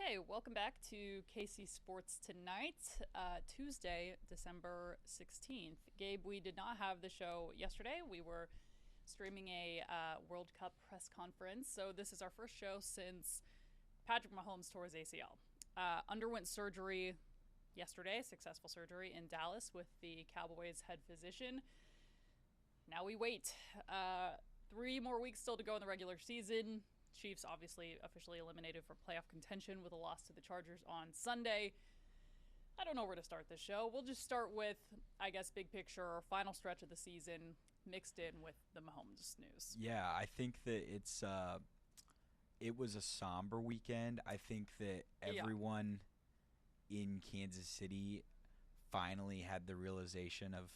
Okay, welcome back to KC Sports Tonight, Tuesday, December 16th. Gabe, we did not have the show yesterday. We were streaming a World Cup press conference, so this is our first show since Patrick Mahomes tore his ACL. Underwent surgery yesterday, successful surgery in Dallas with the Cowboys head physician. Now we wait. 3 more weeks still to go in the regular season. Chiefs obviously officially eliminated from playoff contention with a loss to the Chargers on Sunday. I don't know where to start this show. We'll just start with, I guess, big picture, final stretch of the season mixed in with the Mahomes news. Yeah, I think that it was a somber weekend. I think that Yeah. everyone in Kansas City finally had the realization of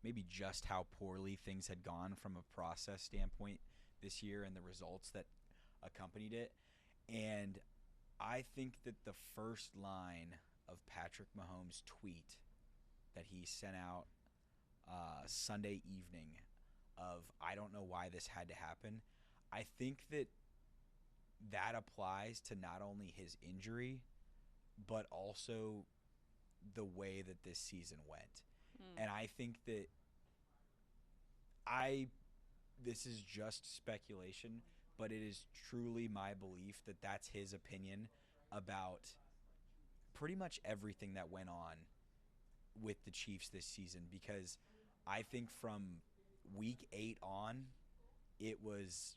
maybe just how poorly things had gone from a process standpoint this year and the results that accompanied it. And I think that the first line of Patrick Mahomes' tweet that he sent out Sunday evening of "I don't know why this had to happen," I think that applies to not only his injury but also the way that this season went. And I think that I this is just speculation, but it is truly my belief that that's his opinion about pretty much everything that went on with the Chiefs this season, because I think from week 8 on, it was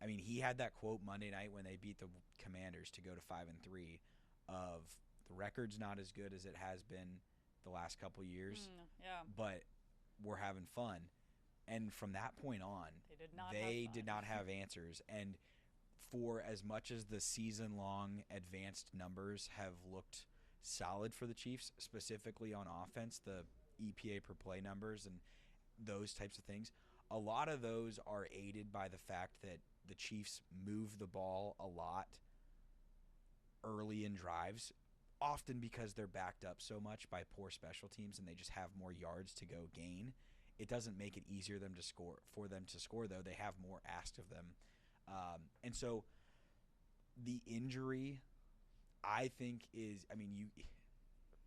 I mean, he had that quote Monday night when they beat the Commanders to go to 5-3 of the record's not as good as it has been the last couple years, Yeah. but we're having fun. And from that point on, They did not have they fun. did not have answers. And for as much as the season-long advanced numbers have looked solid for the Chiefs, specifically on offense, the EPA per play numbers and those types of things, a lot of those are aided by the fact that the Chiefs move the ball a lot early in drives, often because they're backed up so much by poor special teams and they just have more yards to go gain. It doesn't make it easier for them to score, though. They have more asked of them. And so the injury, I think,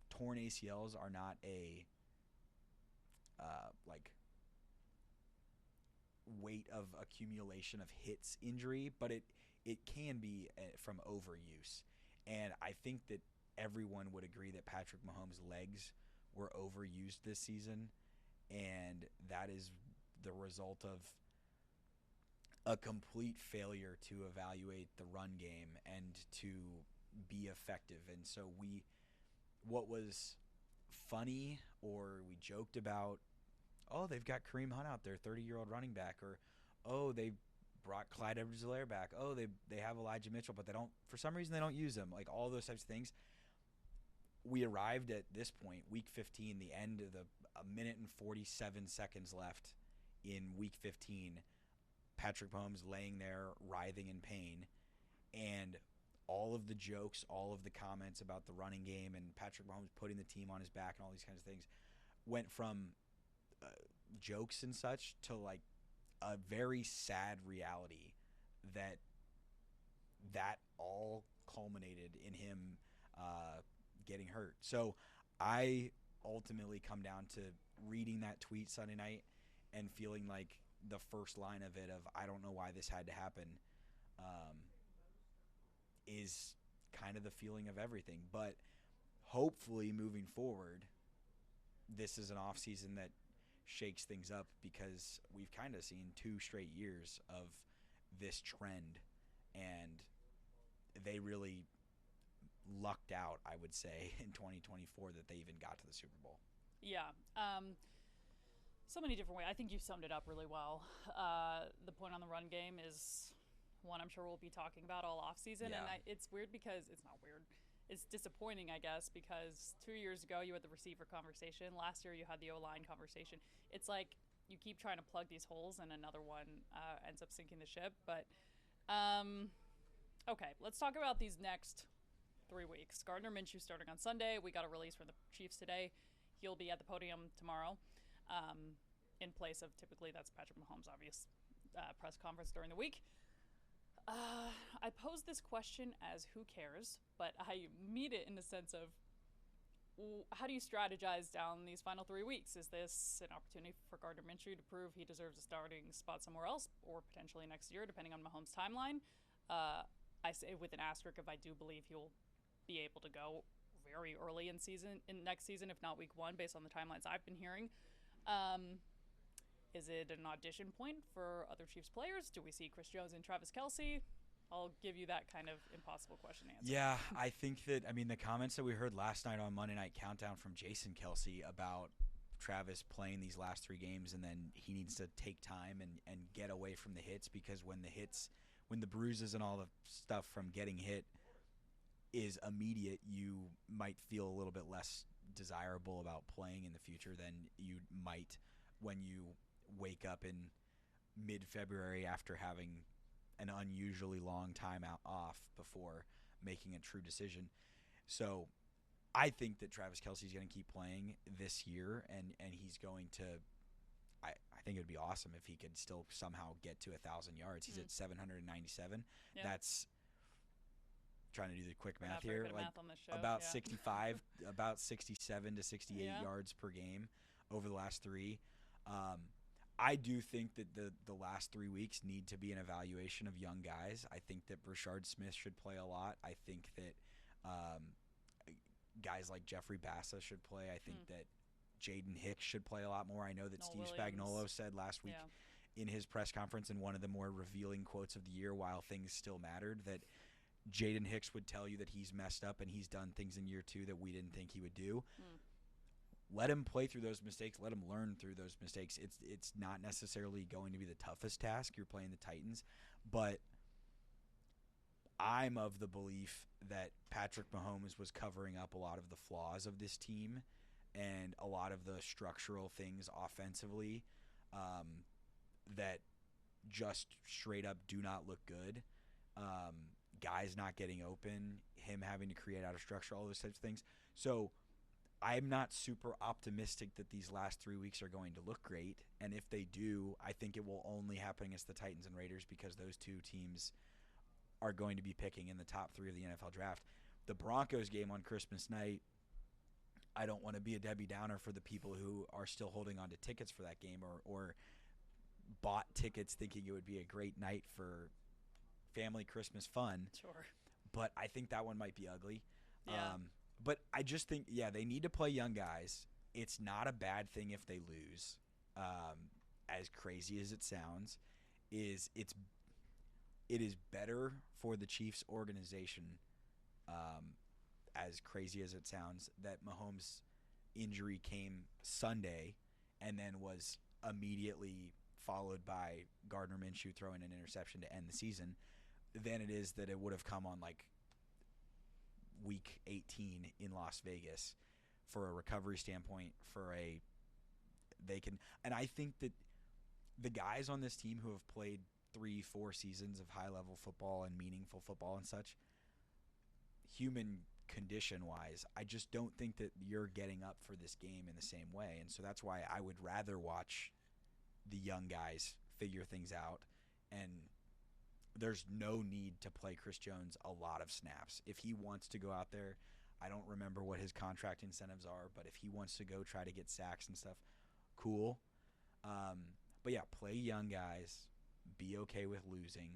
torn ACLs are not a weight of accumulation of hits injury, but it can be from overuse. And I think that everyone would agree that Patrick Mahomes' legs were overused this season, and that is the result of a complete failure to evaluate the run game and to be effective. And so what was funny, or we joked about, oh, they've got Kareem Hunt out there, 30-year-old running back, or oh, they brought Clyde Edwards-Helaire back. Oh, they have Elijah Mitchell, but for some reason they don't use him. Like all those types of things. We arrived at this point, week 15, the end of a minute and 47 seconds left in week 15. Patrick Mahomes laying there writhing in pain, and all of the jokes, all of the comments about the running game and Patrick Mahomes putting the team on his back and all these kinds of things went from jokes and such to like a very sad reality that all culminated in him getting hurt. So I ultimately come down to reading that tweet Sunday night and feeling like the first line of it of "I don't know why this had to happen" is kind of the feeling of everything. But hopefully moving forward, this is an offseason that shakes things up, because we've kind of seen 2 straight years of this trend, and they really lucked out, I would say, in 2024 that they even got to the Super Bowl. Yeah. So many different ways. I think you summed it up really well. The point on the run game is one I'm sure we'll be talking about all offseason. Yeah. And it's weird because it's not weird. It's disappointing, I guess, because 2 years ago you had the receiver conversation. Last year you had the O-line conversation. It's like you keep trying to plug these holes and another one ends up sinking the ship. But, okay, let's talk about these next 3 weeks. Gardner Minshew starting on Sunday. We got a release from the Chiefs today. He'll be at the podium tomorrow. In place of, typically that's Patrick Mahomes' obvious press conference during the week. I pose this question as who cares, but I meet it in the sense of how do you strategize down these final 3 weeks? Is this an opportunity for Gardner Minshew to prove he deserves a starting spot somewhere else, or potentially next year, depending on Mahomes' timeline? I say with an asterisk if I do believe he will be able to go very early in next season, if not week one, based on the timelines I've been hearing. Um, is it an audition point for other Chiefs players? Do we see Chris Jones and Travis Kelce? I'll give you that kind of impossible question to answer. Yeah, I think that, I mean, the comments that we heard last night on Monday Night Countdown from Jason Kelce about Travis playing these last 3 games and then he needs to take time and get away from the hits, because when the bruises and all the stuff from getting hit is immediate, you might feel a little bit less desirable about playing in the future than you might when you wake up in mid-February after having an unusually long time off before making a true decision. So I think that Travis Kelce is going to keep playing this year, and he's going to. I think it would be awesome if he could still somehow get to 1,000 yards. He's at 797. Yeah. That's trying to do the quick We're math not very here, good at like math on this show. about Yeah. 65, about 67 to 68 Yeah. yards per game over the last 3. I do think that the last 3 weeks need to be an evaluation of young guys. I think that Brashard Smith should play a lot. I think that guys like Jeffrey Bassa should play. I think that Jaden Hicks should play a lot more. I know that Noel Steve Williams. Spagnuolo said last week in his press conference, in one of the more revealing quotes of the year, while things still mattered, that Jaden Hicks would tell you that he's messed up and he's done things in year 2 that we didn't think he would do. Let him play through those mistakes. Let him learn through those mistakes. It's not necessarily going to be the toughest task. You're playing the Titans. But I'm of the belief that Patrick Mahomes was covering up a lot of the flaws of this team and a lot of the structural things offensively that just straight up do not look good. Guys not getting open, him having to create out of structure, all those types of things. So I'm not super optimistic that these last 3 weeks are going to look great. And if they do, I think it will only happen against the Titans and Raiders, because those two teams are going to be picking in the top 3 of the NFL draft. The Broncos game on Christmas night, I don't want to be a Debbie Downer for the people who are still holding on to tickets for that game or bought tickets thinking it would be a great night for family Christmas fun. Sure. But I think that one might be ugly. Yeah. But I just think, they need to play young guys. It's not a bad thing if they lose. As crazy as it sounds, it is better for the Chiefs organization, as crazy as it sounds, that Mahomes' injury came Sunday and then was immediately followed by Gardner Minshew throwing an interception to end the season, than it is that it would have come on like week 18 in Las Vegas for a recovery standpoint. And I think that the guys on this team who have played 3-4 seasons of high-level football and meaningful football and such, human condition-wise, I just don't think that you're getting up for this game in the same way. And so that's why I would rather watch the young guys figure things out. And there's no need to play Chris Jones a lot of snaps. If he wants to go out there, I don't remember what his contract incentives are, but if he wants to go try to get sacks and stuff, cool. But yeah, play young guys. Be okay with losing.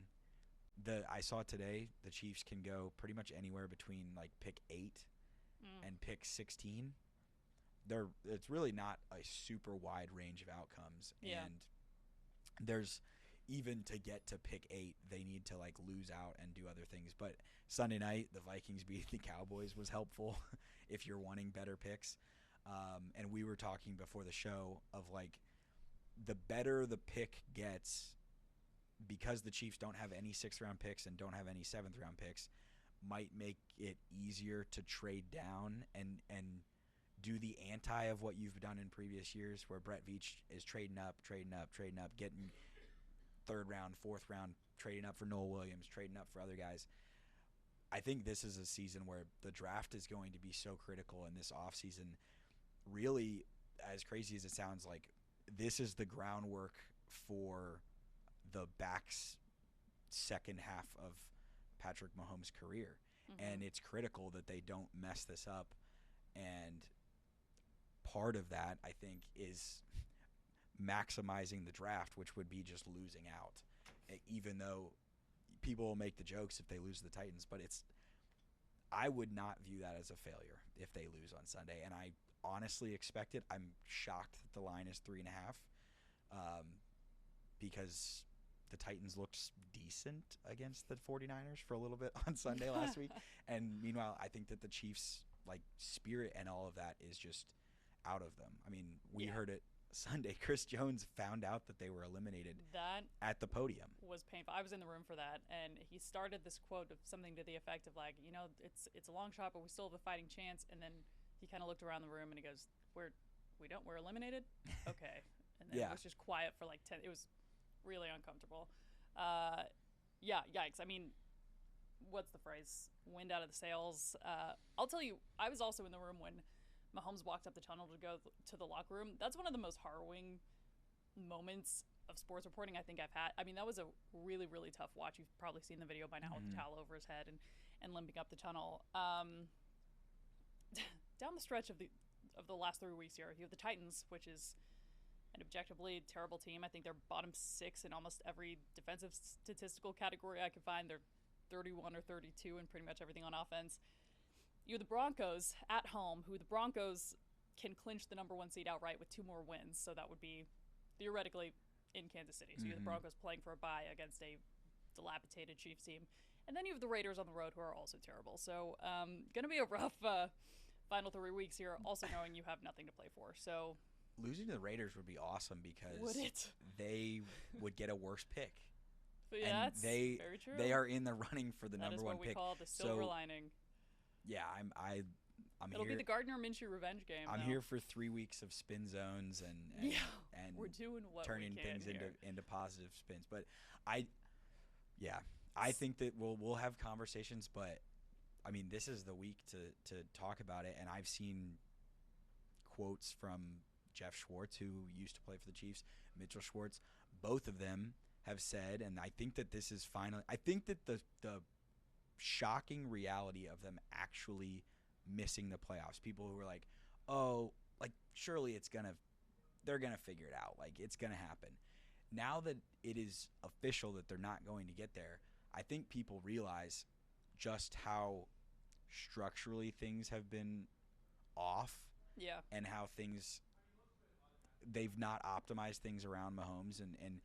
I saw today the Chiefs can go pretty much anywhere between like pick 8 and pick 16. It's really not a super wide range of outcomes. Yeah. And there's, even to get to pick 8, they need to like lose out and do other things. But Sunday night, the Vikings beating the Cowboys was helpful if you're wanting better picks. And we were talking before the show of like, the better the pick gets, because the Chiefs don't have any 6th-round picks and don't have any 7th-round picks, might make it easier to trade down and do the anti of what you've done in previous years, where Brett Veach is trading up, getting 3rd round, 4th round, trading up for Noel Williams, trading up for other guys. I think this is a season where the draft is going to be so critical, in this offseason. Really, as crazy as it sounds, like, this is the groundwork for the backs second half of Patrick Mahomes' career. And it's critical that they don't mess this up. And part of that, I think, is maximizing the draft, which would be just losing out, even though people will make the jokes if they lose the Titans. But I would not view that as a failure if they lose on Sunday. And I honestly expect it. I'm shocked that the line is 3.5 because the Titans looked decent against the 49ers for a little bit on Sunday last week. And meanwhile, I think that the Chiefs' spirit and all of that is just out of them. I mean, we heard it Sunday. Chris Jones found out that they were eliminated at the podium. Was painful. I was in the room for that, and he started this quote of something to the effect of it's a long shot, but we still have a fighting chance. And then he kind of looked around the room and he goes, we're eliminated? Okay. And then it was just quiet for 10. It was really uncomfortable. Yikes. I mean, what's the phrase? Wind out of the sails. I'll tell you, I was also in the room when Mahomes walked up the tunnel to go to the locker room. That's one of the most harrowing moments of sports reporting I think I've had. I mean, that was a really, really tough watch. You've probably seen the video by now with the towel over his head and limping up the tunnel. Down the stretch of the last 3 weeks here, you have the Titans, which is an objectively terrible team. I think they're bottom 6 in almost every defensive statistical category I could find. They're 31 or 32 in pretty much everything on offense. You have the Broncos at home, who the Broncos can clinch the number 1 seed outright with 2 more wins. So that would be theoretically in Kansas City. So you have the Broncos playing for a bye against a dilapidated Chiefs team. And then you have the Raiders on the road, who are also terrible. So going to be a rough final 3 weeks here, also knowing you have nothing to play for. So losing to the Raiders would be awesome because they would get a worse pick. But yeah, that's very true. They are in the running for the number 1 pick. That is what we call the silver lining. Yeah, I'm It'll here. be the Gardner Minshew revenge game. I'm here for 3 weeks of spin zones and we're doing what turning we can things here. into positive spins. But I think that we'll have conversations. But I mean, this is the week to talk about it. And I've seen quotes from Jeff Schwartz, who used to play for the Chiefs, Mitchell Schwartz. Both of them have said, and I think that this is finally. I think that the shocking reality of them actually missing the playoffs. People who were like, "Oh, surely they're gonna figure it out. It's gonna happen." Now that it is official that they're not going to get there, I think people realize just how structurally things have been off. Yeah. And how they've not optimized things around Mahomes, and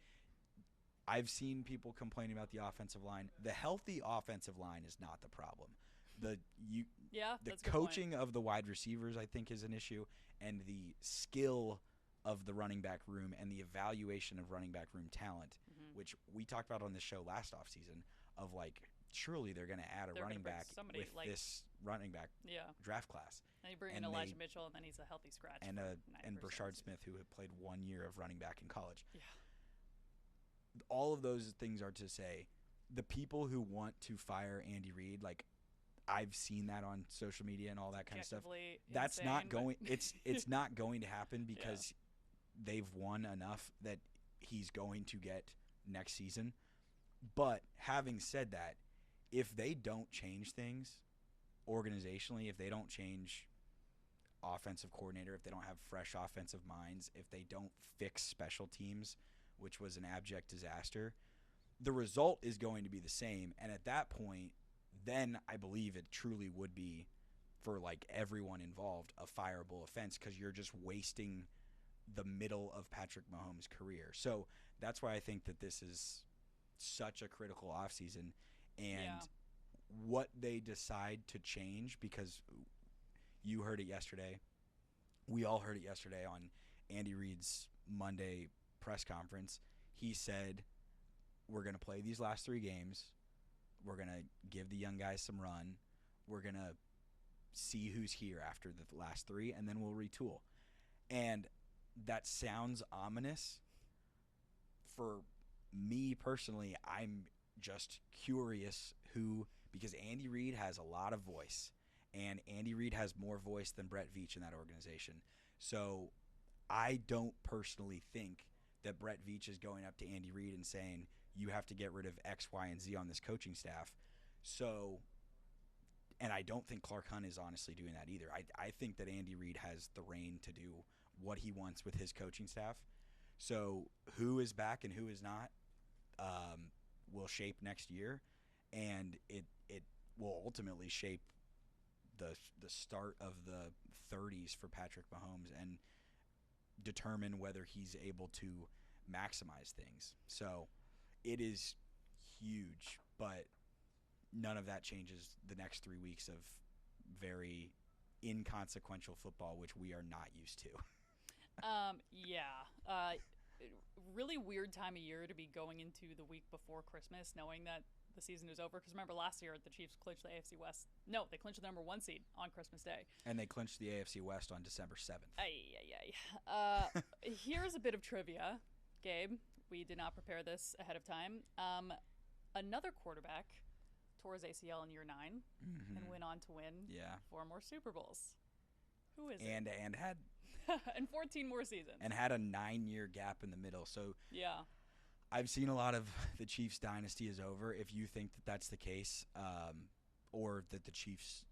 I've seen people complaining about the offensive line. The healthy offensive line is not the problem. The coaching of the wide receivers, I think, is an issue, and the skill of the running back room and the evaluation of running back room talent, which we talked about on this show last offseason, of surely they're going to add a running back with this running back draft class. And you bring in Elijah Mitchell, and then he's a healthy scratch. And Brashard Smith, who had played 1 year of running back in college. Yeah. All of those things are to say, the people who want to fire Andy Reid, I've seen that on social media and all that kind of stuff. That's insane, not going. It's not going to happen because they've won enough that he's going to get next season. But having said that, if they don't change things organizationally, if they don't change offensive coordinator, if they don't have fresh offensive minds, if they don't fix special teams, which was an abject disaster, the result is going to be the same. And at that point, then I believe it truly would be, for everyone involved, a fireable offense, because you're just wasting the middle of Patrick Mahomes' career. So that's why I think that this is such a critical offseason. And what they decide to change, because you heard it yesterday, we all heard it yesterday on Andy Reid's Monday press conference. He said, we're going to play these last 3 games. We're going to give the young guys some run. We're going to see who's here after the last 3, and then we'll retool. And that sounds ominous. For me personally, I'm just curious because Andy Reid has a lot of voice, and Andy Reid has more voice than Brett Veach in that organization. So I don't personally think that Brett Veach is going up to Andy Reid and saying, you have to get rid of X, Y, and Z on this coaching staff. So, and I don't think Clark Hunt is honestly doing that either. I think that Andy Reid has the reign to do what he wants with his coaching staff. So who is back and who is not will shape next year, and it will ultimately shape the start of the 30s for Patrick Mahomes and determine whether he's able to maximize things. So it is huge, but none of that changes the next 3 weeks of very inconsequential football, which we are not used to. Really weird time of year to be going into the week before Christmas, knowing that the season is over. Because remember last year, the Chiefs clinched the AFC West. No, they clinched the number 1 seed on Christmas Day. And they clinched the AFC West on December 7th. Here's a bit of trivia, Gabe. We did not prepare this ahead of time. Another quarterback tore his ACL in year 9 and went on to win 4 more Super Bowls. Who is it? And had and 14 more seasons. And had a 9-year gap in the middle. So yeah, I've seen a lot of the Chiefs dynasty is over. If you think that that's the case, or that the Chiefs,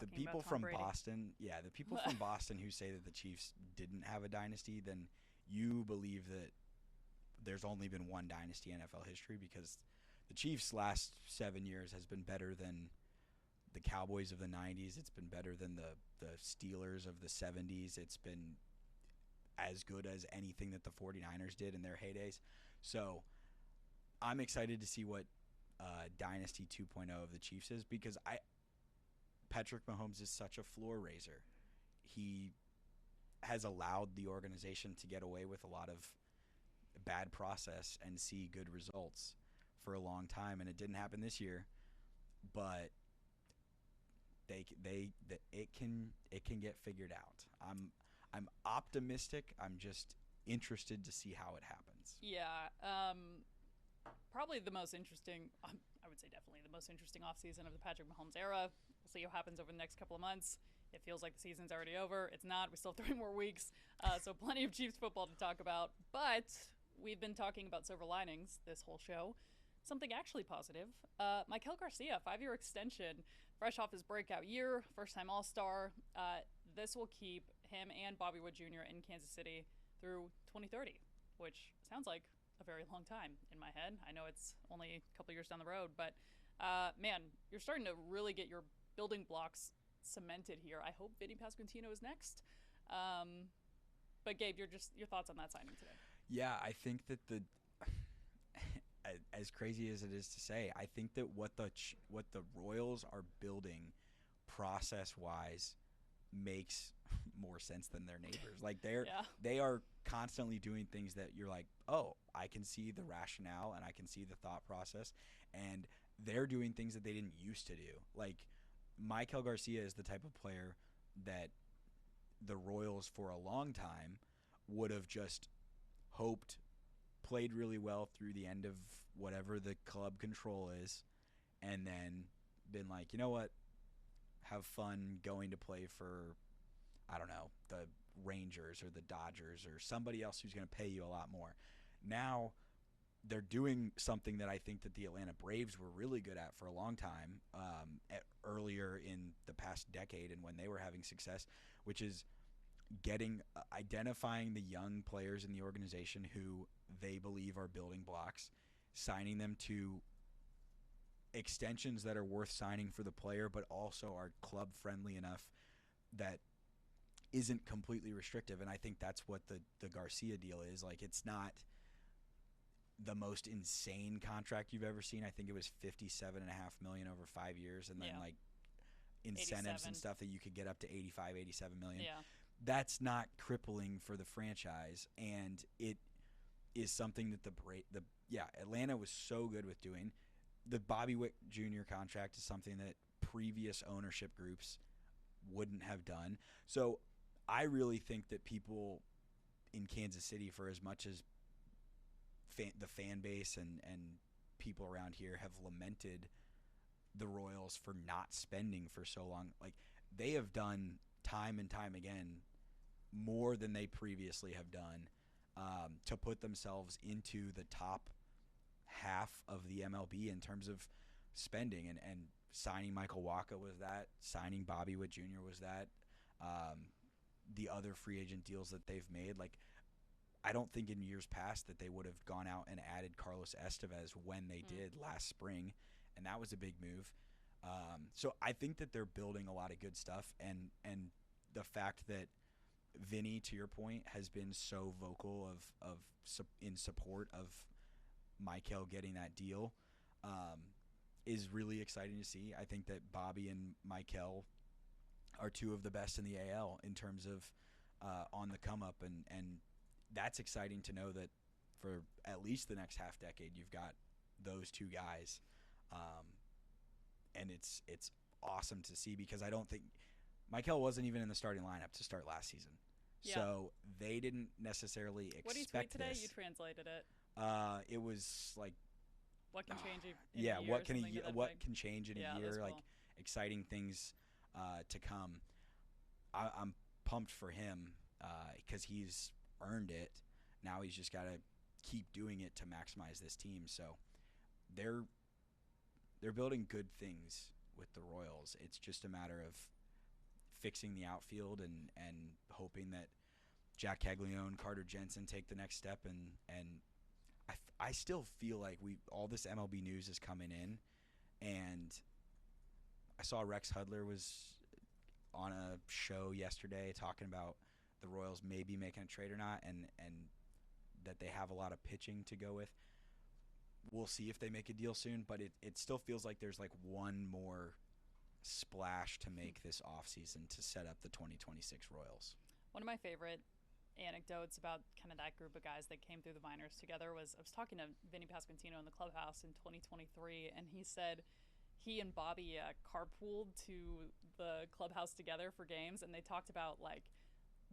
the people from Brady. Boston, the people from Boston who say that the Chiefs didn't have a dynasty, then you believe that there's only been one dynasty in NFL history, because the Chiefs' last 7 years has been better than the Cowboys of the 90s. It's been better than the Steelers of the 70s. It's been as good as anything that the 49ers did in their heydays. So I'm excited to see what Dynasty 2.0 of the Chiefs is, because Patrick Mahomes is such a floor raiser. He has allowed the organization to get away with a lot of bad process and see good results for a long time, and it didn't happen this year, but it can get figured out. I'm optimistic. I'm just interested to see how it happens. Yeah, probably the most interesting. I would say definitely the most interesting offseason of the Patrick Mahomes era. We'll see what happens over the next couple of months. It feels like the season's already over. It's not. We still have 3 more weeks, so plenty of Chiefs football to talk about. But we've been talking about silver linings this whole show. Something actually positive. Maikel Garcia, 5-year extension, fresh off his breakout year, first-time All-Star. This will keep him and Bobby Wood Jr. in Kansas City through 2030, which sounds like a very long time in my head. I know it's only a couple years down the road, but man, you're starting to really get your building blocks cemented here. I hope Vinny Pasquantino is next. But Gabe, your thoughts on that signing today? Yeah, I think that as crazy as it is to say, I think that what the Royals are building process-wise makes more sense than their neighbors. Like they are constantly doing things that you're like, oh, I can see the rationale and I can see the thought process, and they're doing things that they didn't used to do. Like Maikel Garcia is the type of player that the Royals for a long time would have just hoped played really well through the end of whatever the club control is, and then been like, you know what, have fun going to play for, I don't know, the Rangers or the Dodgers or somebody else who's going to pay you a lot more. Now they're doing something that I think that the Atlanta Braves were really good at for a long time, earlier in the past decade and when they were having success, which is identifying the young players in the organization who they believe are building blocks, signing them to extensions that are worth signing for the player, but also are club friendly enough that isn't completely restrictive. And I think that's what the Garcia deal is. Like, it's not the most insane contract you've ever seen. I think it was $57.5 million over 5 years, and then like incentives 87. and stuff that you could get up to $87 million. Yeah. That's not crippling for the franchise, and it is something that Atlanta was so good with doing. The Bobby Witt Jr. contract is something that previous ownership groups wouldn't have done. So I really think that people in Kansas City, for as much as the fan base and people around here have lamented the Royals for not spending for so long, like they have done time and time again more than they previously have done to put themselves into the top half of the MLB in terms of spending, and signing Michael Wacha was that, signing Bobby Witt Jr. was that, the other free agent deals that they've made. Like, I don't think in years past that they would have gone out and added Carlos Estevez when they did last spring, and that was a big move. So I think that they're building a lot of good stuff, and the fact that Vinny, to your point, has been so vocal in support of Michael getting that deal is really exciting to see. I think that Bobby and Michael are two of the best in the AL in terms of on the come up, and that's exciting to know that for at least the next half decade you've got those two guys, and it's awesome to see, because I don't think Michael wasn't even in the starting lineup to start last season. Yeah. So they didn't necessarily expect this. What do you tweet today? You translated it. It was like, what can change in a yeah, year, what can something to that what effect? can change in a year? That's Like, cool. exciting things to come. I'm pumped for him because he's earned it. Now he's just got to keep doing it to maximize this team. So they're building good things with the Royals. It's just a matter of fixing the outfield and hoping that Jack Caglione, Carter Jensen take the next step. And I still feel like all this MLB news is coming in, and I saw Rex Hudler was on a show yesterday talking about the Royals maybe making a trade or not, and that they have a lot of pitching to go with. We'll see if they make a deal soon, but it still feels like there's like one more splash to make this offseason to set up the 2026 Royals. One of my favorite anecdotes about kind of that group of guys that came through the minors together was, I was talking to Vinny Pasquantino in the clubhouse in 2023, and he said he and Bobby carpooled to the clubhouse together for games, and they talked about like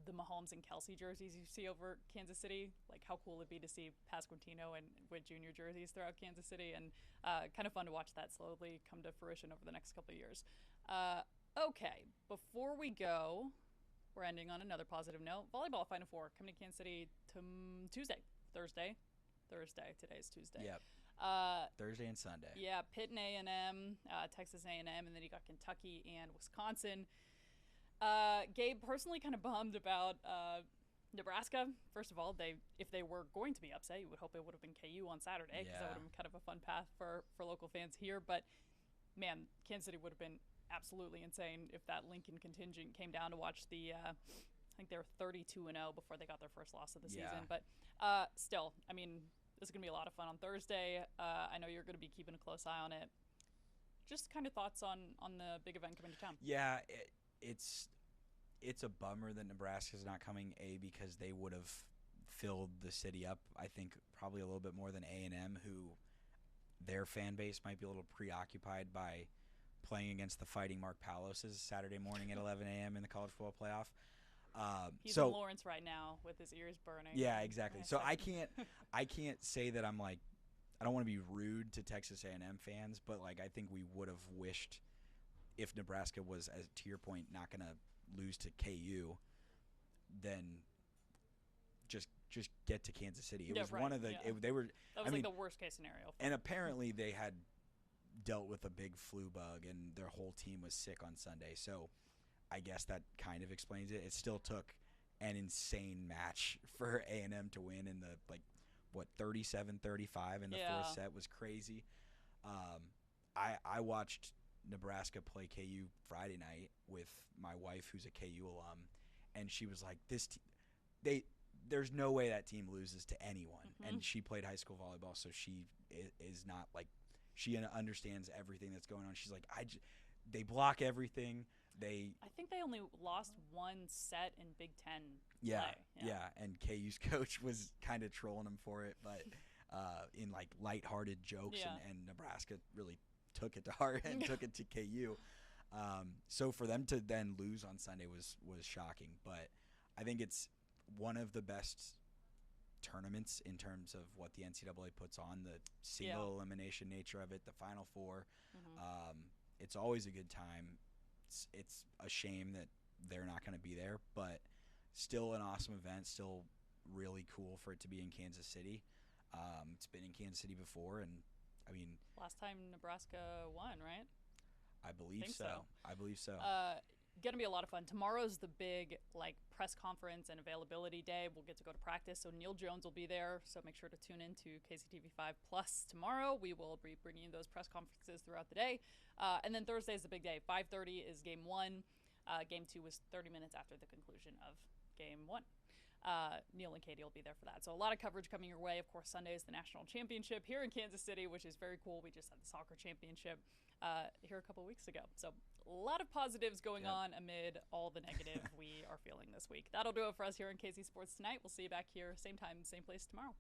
the Mahomes and Kelsey jerseys you see over Kansas City, like how cool it'd be to see Pasquantino and Witt Jr. jerseys throughout Kansas City, and kind of fun to watch that slowly come to fruition over the next couple of years. Okay, before we go, we're ending on another positive note. Volleyball Final Four coming to Kansas City Thursday. Today's Tuesday. Yep. Thursday and Sunday. Yeah, Pitt and A&M, Texas A&M, and then you got Kentucky and Wisconsin. Gabe, personally kind of bummed about Nebraska. First of all, if they were going to be upset, you would hope it would have been KU on Saturday, because that would have been kind of a fun path for local fans here. But, man, Kansas City would have been absolutely insane if that Lincoln contingent came down to watch the I think they were 32-0 before they got their first loss of the season. But still, I mean, this is going to be a lot of fun on Thursday. I know you're going to be keeping a close eye on it. Just kind of thoughts on the big event coming to town. Yeah, it's a bummer that Nebraska's not coming, because they would have filled the city up, I think, probably a little bit more than A&M, who their fan base might be a little preoccupied by playing against the Fighting Mark Paloses Saturday morning at 11 a.m. in the college football playoff. He's in Lawrence right now with his ears burning. Yeah, exactly. So I can't say that I'm like, I don't want to be rude to Texas A&M fans, but like I think we would have wished, if Nebraska was, as to your point, not going to lose to KU, then just get to Kansas City. It was right. one of the they were. That was the worst case scenario. And apparently they had dealt with a big flu bug, and their whole team was sick on Sunday. So I guess that kind of explains it. It still took an insane match for A&M to win in the 37-35 in the fourth set was crazy. I watched Nebraska play KU Friday night with my wife, who's a KU alum, and she was like, there's no way that team loses to anyone. Mm-hmm. And she played high school volleyball, so she is not like, she understands everything that's going on. She's like, they block everything. I think they only lost one set in Big Ten yeah, play. Yeah, and KU's coach was kind of trolling him for it, but in like lighthearted jokes, and Nebraska really took it to heart and took it to KU. So for them to then lose on Sunday was shocking, but I think it's one of the best tournaments in terms of what the NCAA puts on, the single elimination nature of it, the Final Four. Mm-hmm. It's always a good time. It's a shame that they're not going to be there, but still an awesome event, still really cool for it to be in Kansas City. It's been in Kansas City before, and I mean, Last time Nebraska won, right? I believe Think so. so. I believe so. Gonna be a lot of fun. Tomorrow's the big press conference and availability day. We'll get to go to practice, so Neil Jones will be there. So make sure to tune in to KCTV5 Plus tomorrow. We will be bringing you those press conferences throughout the day, and then Thursday is the big day. 5:30 is Game 1. Game 2 was 30 minutes after the conclusion of Game 1. Neil and Katie will be there for that. So a lot of coverage coming your way. Of course, Sunday is the national championship here in Kansas City, which is very cool. We just had the soccer championship here a couple weeks ago. So a lot of positives going on amid all the negative we are feeling this week. That'll do it for us here in KC Sports Tonight. We'll see you back here same time, same place tomorrow.